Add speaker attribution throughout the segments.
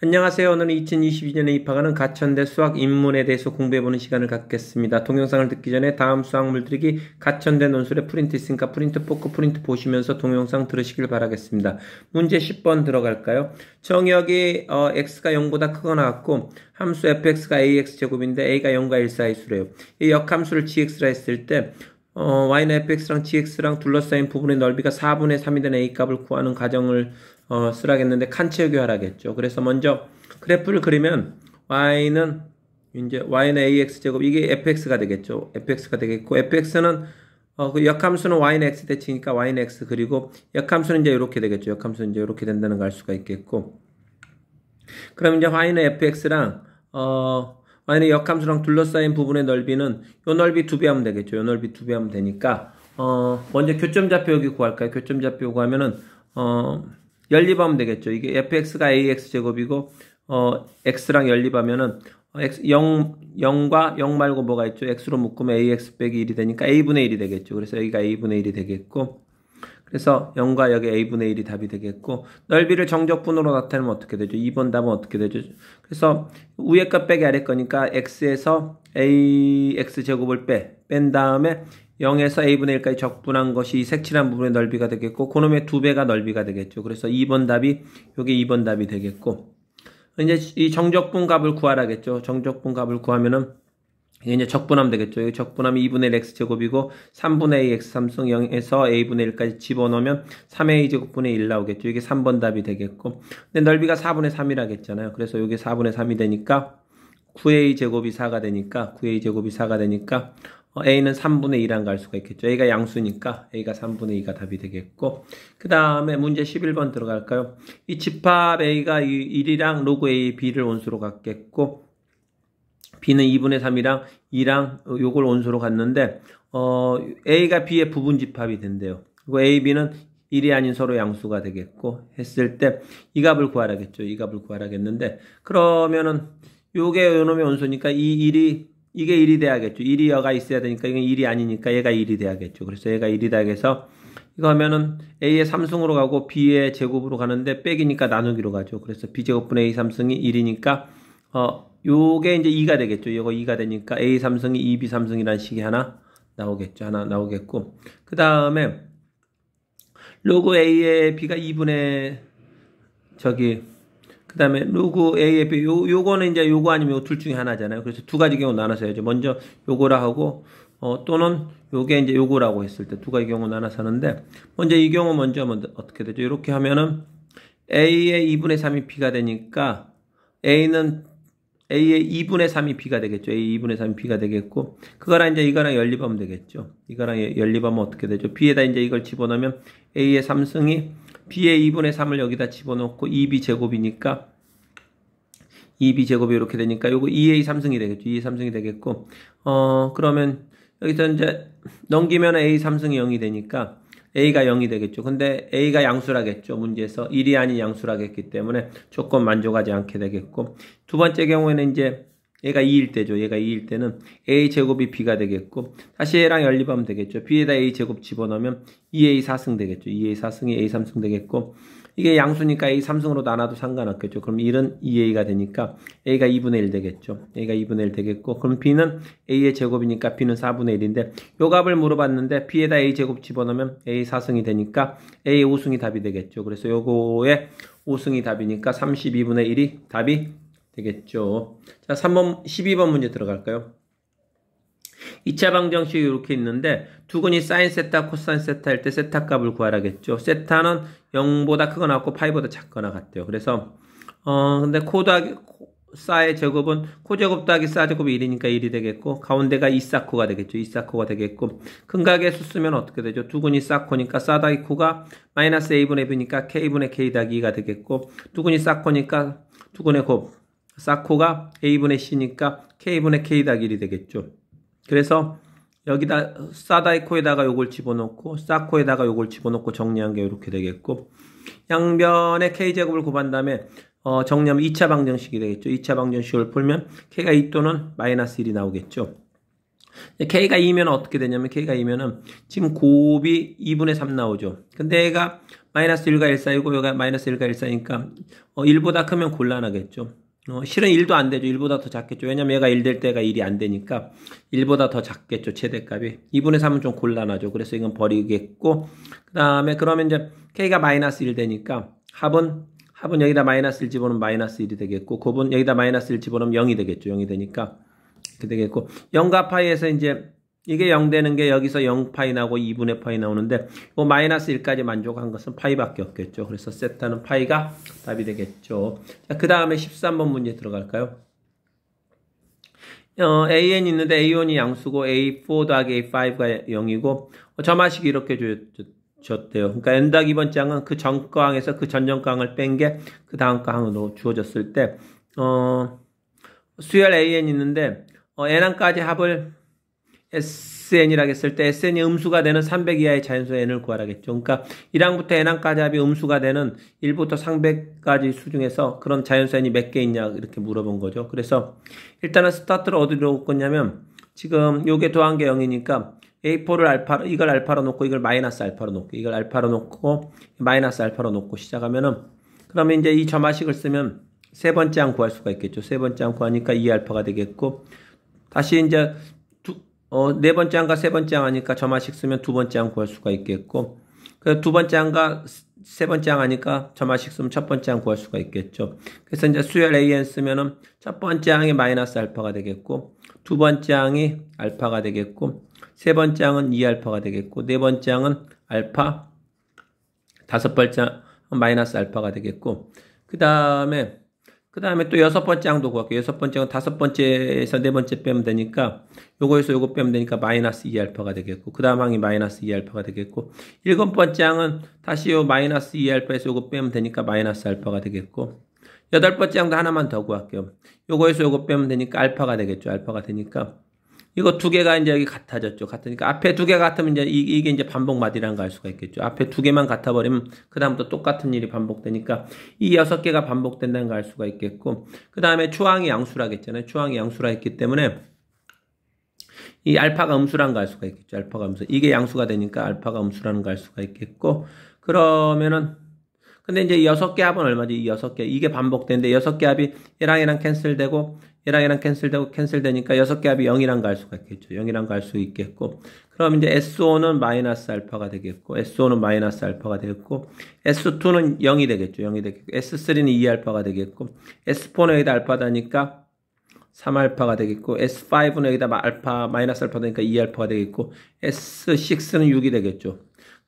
Speaker 1: 안녕하세요. 오늘은 2022년에 입학하는 가천대 수학 인문에 대해서 공부해보는 시간을 갖겠습니다. 동영상을 듣기 전에 다음 수학 물들이기 가천대 논술에 프린트 있으니까 프린트 뽑고 프린트 보시면서 동영상 들으시길 바라겠습니다. 문제 10번 들어갈까요? 정의역이 x가 0보다 크거나 같고 함수 fx가 ax제곱인데 a가 0과 1 사이 수래요. 이 역함수를 gx라 했을 때 y는 fx랑 gx랑 둘러싸인 부분의 넓이가 4분의 3이 된 a 값을 구하는 과정을 쓰라겠는데 칸 채우기 하라겠죠. 그래서 먼저 그래프를 그리면 y는 ax 제곱 이게 fx가 되겠죠. fx가 되겠고 fx는 그 역함수는 y는 x 대칭이니까 y는 x 그리고 역함수는 이제 이렇게 되겠죠. 역함수는 이제 이렇게 된다는 걸 알 수가 있겠고. 그럼 이제 y는 fx랑 y는 역함수랑 둘러싸인 부분의 넓이는 요 넓이 2배 하면 되겠죠. 요 넓이 2배 하면 되니까 먼저 교점좌표 여기 구할까요? 교점좌표 구하면은 연립하면 되겠죠. 이게 fx가 ax 제곱이고 x랑 연립하면은 0과 0 말고 뭐가 있죠? x로 묶으면 ax 빼기 1이 되니까 a분의 1이 되겠죠. 그래서 여기가 a분의 1이 되겠고 그래서 0과 여기 a분의 1이 답이 되겠고 넓이를 정적분으로 나타내면 어떻게 되죠? 2번 답은 어떻게 되죠? 그래서 위에 것 빼기 아래 거니까 x에서 ax 제곱을 뺀 다음에 0에서 a분의 1까지 적분한 것이 색칠한 부분의 넓이가 되겠고 그놈의 2배가 넓이가 되겠죠. 그래서 2번 답이 요게 2번 답이 되겠고 이제 이 정적분 값을 구하라겠죠. 정적분 값을 구하면은 이게 이제 적분하면 되겠죠. 여기 적분하면 2분의 1 x제곱이고 3분의 a x 삼승 0에서 a분의 1까지 집어넣으면 3a 제곱분의 1 나오겠죠. 이게 3번 답이 되겠고 근데 넓이가 4분의 3이라고 했잖아요. 그래서 이게 4분의 3이 되니까 9a 제곱이 4가 되니까 9a 제곱이 4가 되니까 a는 3분의 2란 걸 알 수가 있겠죠. a가 양수니까 a가 3분의 2가 답이 되겠고 그 다음에 문제 11번 들어갈까요? 이 집합 a가 1이랑 로그 a, b를 원수로 갖겠고 b는 2분의 3이랑 2랑 요걸 원소로 갔는데 a가 b의 부분 집합이 된대요. 그리고 a, b는 1이 아닌 서로 양수가 되겠고 했을 때 이 값을 구하라겠죠. 이 값을 구하라겠는데 그러면은 요게 요놈의 원소니까 이게 1이 돼야겠죠. 1이 여가 있어야 되니까 이건 1이 아니니까 얘가 1이 돼야겠죠. 그래서 얘가 1이 돼야겠어. 이거 하면은 a의 3승으로 가고 b의 제곱으로 가는데 빼기니까 나누기로 가죠. 그래서 b제곱분의 a 3승이 1이니까 요게 이제 2가 되겠죠. 이거 2가 되니까 a 3승이 2b 3승이라는 식이 하나 나오겠죠. 하나 나오겠고 그 다음에 로그 a의 b가 2분의 그 다음에 로그 a의 b 요거는 이제 요거 아니면 요 둘 중에 하나잖아요. 그래서 두 가지 경우 나눠서 해야죠. 먼저 요거라 하고 또는 요게 이제 요거라고 했을 때 두 가지 경우 나눠서 하는데 먼저 이 경우 먼저 어떻게 되죠? 이렇게 하면은 a의 2분의 3이 b가 되니까 a의 2분의 3이 b가 되겠죠. a 2분의 3이 b가 되겠고 그거랑 이제 이거랑 연립하면 되겠죠. 이거랑 연립하면 어떻게 되죠? b에다 이제 이걸 집어넣으면 a의 3승이 b의 2분의 3을 여기다 집어넣고 2b 제곱이니까 2b 제곱이 이렇게 되니까 요거 2a 3승이 되겠죠. 2a 3승이 되겠고 그러면 여기서 이제 넘기면 a 3승이 0이 되니까 a가 0이 되겠죠. 근데 a가 양수라겠죠. 문제에서 1이 아닌 양수라겠기 때문에 조건 만족하지 않게 되겠고 두 번째 경우에는 이제 얘가 2일 때죠. 얘가 2일 때는 a 제곱이 b가 되겠고 다시 얘랑 연립하면 되겠죠. b에다 a 제곱 집어넣으면 2a 4승 되겠죠. 2a 4승이 a 3승 되겠고 이게 양수니까 a 3승으로 나눠도 상관없겠죠. 그럼 1은 2a가 되니까 a가 2분의 1 되겠죠. a가 2분의 1 되겠고 그럼 b는 a의 제곱이니까 b는 4분의 1인데 요 값을 물어봤는데 b에다 a 제곱 집어넣으면 a 4승이 되니까 a 5승이 답이 되겠죠. 그래서 요거의 5승이 답이니까 32분의 1이 답이 되겠죠. 자, 12번 문제 들어갈까요? 2차 방정식이 이렇게 있는데 두근이 사인 세타, 코사인 세타일 때 세타 값을 구하라겠죠. 세타는 0보다 크거나 같고 파이보다 작거나 같대요. 그래서 근데 코 더하기 사의 제곱은 코 제곱 더하기 사 제곱이 1이니까 1이 되겠고 가운데가 2사코가 되겠죠. 2사코가 되겠고 근각의 수 쓰면 어떻게 되죠? 두근이 사코니까 사 더하기 코가 마이너스 a분의 b니까 k분의 k 더하기 2가 되겠고 두근이 사코니까 두근의 곱 사코가 a분의 c니까 k분의 k 더하기 1이 되겠죠. 그래서 여기다 사다이코에다가 요걸 집어넣고 사코에다가 요걸 집어넣고 정리한 게 이렇게 되겠고 양변의 k제곱을 곱한 다음에 정리하면 2차 방정식이 되겠죠. 2차 방정식을 풀면 k가 2 또는 마이너스 1이 나오겠죠. k가 2면 어떻게 되냐면 k가 2면은 지금 곱이 2분의 3 나오죠. 근데 얘가 마이너스 1과 1 사이고 여기가 마이너스 1과 1 사이니까 1보다 크면 곤란하겠죠. 실은 1도 안 되죠. 1보다 더 작겠죠. 왜냐면 얘가 1 될 때가 1이 안 되니까 1보다 더 작겠죠. 최대값이. 2분의 3은 좀 곤란하죠. 그래서 이건 버리겠고 그 다음에 그러면 이제 k가 마이너스 1 되니까 합은 여기다 마이너스 1 집어넣으면 마이너스 1이 되겠고 곱은 여기다 마이너스 1 집어넣으면 0이 되겠죠. 0이 되니까 이렇게 되겠고 0과 파이에서 이제 이게 0 되는 게 여기서 0파이 나오고 2분의 파이 나오는데 뭐 마이너스 1까지 만족한 것은 파이밖에 없겠죠. 그래서 세타는 파이가 답이 되겠죠. 자, 그 다음에 13번 문제 들어갈까요? AN 있는데 A1이 양수고 A4 더하기 A5가 0이고 점화식이 이렇게 줬대요. 그러니까 n 더하기 2번 장은 그 전 거 항에서 그 전전 거 항을 뺀 게 그 다음 거 항으로 주어졌을 때 수열 AN 있는데 n항까지 합을 SN이라고 했을 때 SN이 음수가 되는 300 이하의 자연수 n을 구하라겠죠. 그러니까 1항부터 n항까지 합이 음수가 되는 1부터 300까지 수 중에서 그런 자연수 n이 몇 개 있냐 이렇게 물어본 거죠. 그래서 일단은 스타트를 어디로 놓을 거냐면 지금 요게 더한 게 0이니까 A4를 알파로 이걸 알파로 놓고 이걸 마이너스 알파로 놓고 이걸 알파로 놓고 마이너스 알파로 놓고 시작하면은 그러면 이제 이 점화식을 쓰면 세 번째 항 구할 수가 있겠죠. 세 번째 항 구하니까 2알파가 되겠고 다시 이제 네 번째 항과 세 번째 항 하니까 점화식 쓰면 두 번째 항 구할 수가 있겠고, 그 두 번째 항과 세 번째 항 하니까 점화식 쓰면 첫 번째 항 구할 수가 있겠죠. 그래서 이제 수열 AN 쓰면은 첫 번째 항이 마이너스 알파가 되겠고, 두 번째 항이 알파가 되겠고, 세 번째 항은 2알파가 되겠고, 네 번째 항은 알파, 다섯 번째 항은 마이너스 알파가 되겠고, 그 다음에 또 여섯 번째 항도 구할게요. 여섯 번째 항은 다섯 번째에서 네 번째 빼면 되니까 요거에서 요거 빼면 되니까 마이너스 2알파가 되겠고 그 다음 항이 마이너스 2알파가 되겠고 일곱 번째 항은 다시 요 마이너스 2알파에서 요거 빼면 되니까 마이너스 알파가 되겠고 여덟 번째 항도 하나만 더 구할게요. 요거에서 요거 빼면 되니까 알파가 되겠죠. 알파가 되니까 이거 두 개가 이제 여기 같아졌죠. 같으니까 앞에 두 개 같으면 이제 이게 이제 반복마디라는 걸 알 수가 있겠죠. 앞에 두 개만 같아버리면 그다음부터 똑같은 일이 반복되니까 이 여섯 개가 반복된다는 걸 알 수가 있겠고 그 다음에 추항이 양수라고 했잖아요. 추항이 양수라 했기 때문에 이 알파가 음수라는 걸 알 수가 있겠죠. 알파가 음수. 이게 양수가 되니까 알파가 음수라는 걸 알 수가 있겠고 그러면은 근데 이제 여섯 개 합은 얼마지? 이 여섯 개. 이게 반복되는데 여섯 개 합이 얘랑 캔슬되고 얘랑 캔슬되니까 여섯 개 합이 0이란 거 알 수가 있겠죠. 0이란 거 알 수 있겠고. 그럼 이제 SO는 마이너스 알파가 되겠고, SO는 마이너스 알파가 되겠고, S2는 0이 되겠죠. 0이 되겠고, S3는 2알파가 되겠고, S4는 여기다 알파다니까 3알파가 되겠고, S5는 여기다 알파, 마이너스 알파 되니까 2알파가 되겠고, S6는 6이 되겠죠.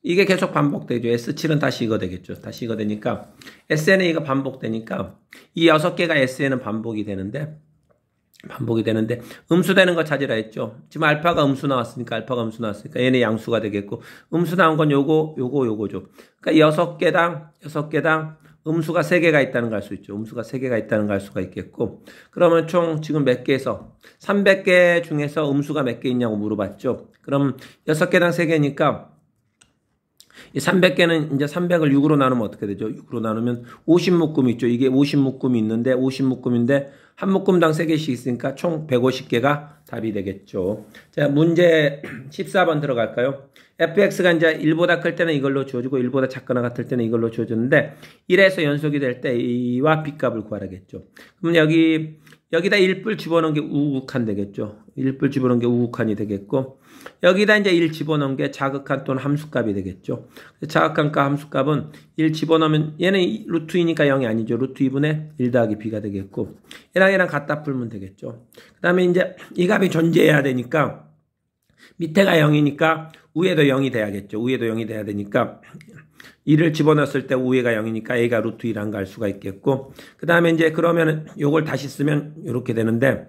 Speaker 1: 이게 계속 반복되죠. S7은 다시 이거 되겠죠. 다시 이거 되니까, SN에 이거 반복되니까, 이 여섯 개가 SN은 반복이 되는데, 음수되는 거 찾으라 했죠. 지금 알파가 음수 나왔으니까 얘네 양수가 되겠고, 음수 나온 건 요거죠. 그러니까 여섯 개당 음수가 3개가 있다는 걸 알 수 있죠. 음수가 3개가 있다는 걸 알 수가 있겠고, 그러면 총 지금 몇 개에서, 300개 중에서 음수가 몇 개 있냐고 물어봤죠. 그럼 6개당 3개니까, 이 300개는 이제 300을 6으로 나누면 어떻게 되죠? 6으로 나누면 50묶음 있죠. 이게 50묶음이 있는데 50묶음인데 한 묶음당 3개씩 있으니까 총 150개가 답이 되겠죠. 자, 문제 14번 들어갈까요? fx가 이제 1보다 클 때는 이걸로 주어지고 1보다 작거나 같을 때는 이걸로 주어졌는데 1에서 연속이 될 때 a와 b값을 구하라겠죠. 그럼 여기다 1뿔 집어넣은 게 우극한 되겠죠. 1뿔 집어넣은 게 우극한이 되겠고 여기다 이제 1 집어넣은 게 자극한 또는 함수값이 되겠죠. 자극한과 함수값은 1 집어넣으면 얘는 루트 2니까 0이 아니죠. 루트 2분의 1 더하기 b가 되겠고 얘랑 갖다 풀면 되겠죠. 그 다음에 이제 이 값이 존재해야 되니까 밑에가 0이니까 위에도 0이 돼야겠죠. 위에도 0이 돼야 되니까 1을 집어넣었을 때 위에가 0이니까 a가 루트 2란 거 알 수가 있겠고 그 다음에 이제 그러면 요걸 다시 쓰면 이렇게 되는데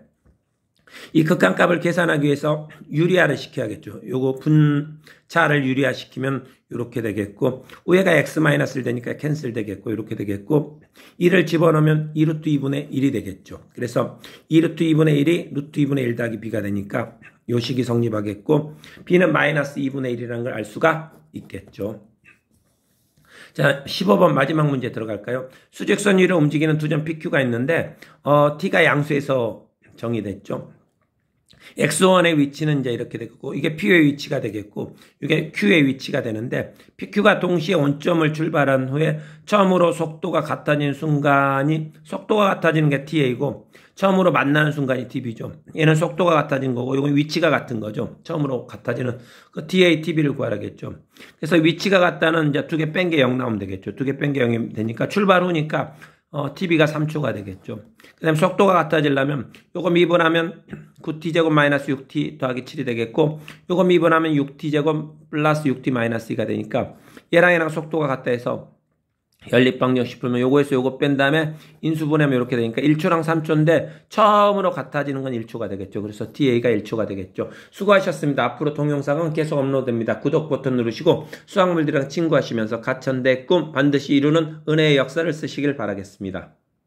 Speaker 1: 이 극한값을 계산하기 위해서 유리화를 시켜야겠죠. 요거 분차를 유리화시키면 이렇게 되겠고 위에가 x-1 되니까 캔슬 되겠고 이렇게 되겠고 1을 집어넣으면 2 루트 2분의 1이 되겠죠. 그래서 2 루트 2분의 1이 루트 2분의 1 더하기 b가 되니까 요 식이 성립하겠고 b는 마이너스 2분의 1이라는 걸 알 수가 있겠죠. 자, 15번 마지막 문제 들어갈까요? 수직선 위로 움직이는 두 점 PQ가 있는데 t가 양수에서 정의됐죠. x1의 위치는 이제 이렇게 되겠고, 이게 p의 위치가 되겠고, 이게 q의 위치가 되는데, q가 동시에 원점을 출발한 후에 처음으로 속도가 같아지는 순간이, 속도가 같아지는 게 ta고, 처음으로 만나는 순간이 tb죠. 얘는 속도가 같아진 거고, 이건 위치가 같은 거죠. 처음으로 같아지는 그 ta, tb를 구하라겠죠. 그래서 위치가 같다는 이제 두 개 뺀 게 0 나오면 되겠죠. 두 개 뺀 게 0이 되니까 출발 후니까 tb가 3초가 되겠죠. 그 다음에 속도가 같아지려면 요거 미분하면 9t제곱 마이너스 6t 더하기 7이 되겠고, 요거 미분하면 6t제곱 플러스 6t 마이너스 2가 되니까 얘랑 얘랑 속도가 같다 해서 연립방정식 풀면 요거에서 요거 뺀 다음에 인수분해하면 이렇게 되니까 1초랑 3초인데 처음으로 같아지는 건 1초가 되겠죠. 그래서 ta가 1초가 되겠죠. 수고하셨습니다. 앞으로 동영상은 계속 업로드됩니다. 구독 버튼 누르시고 수학물들이랑 친구하시면서 가천대 꿈 반드시 이루는 은혜의 역사를 쓰시길 바라겠습니다.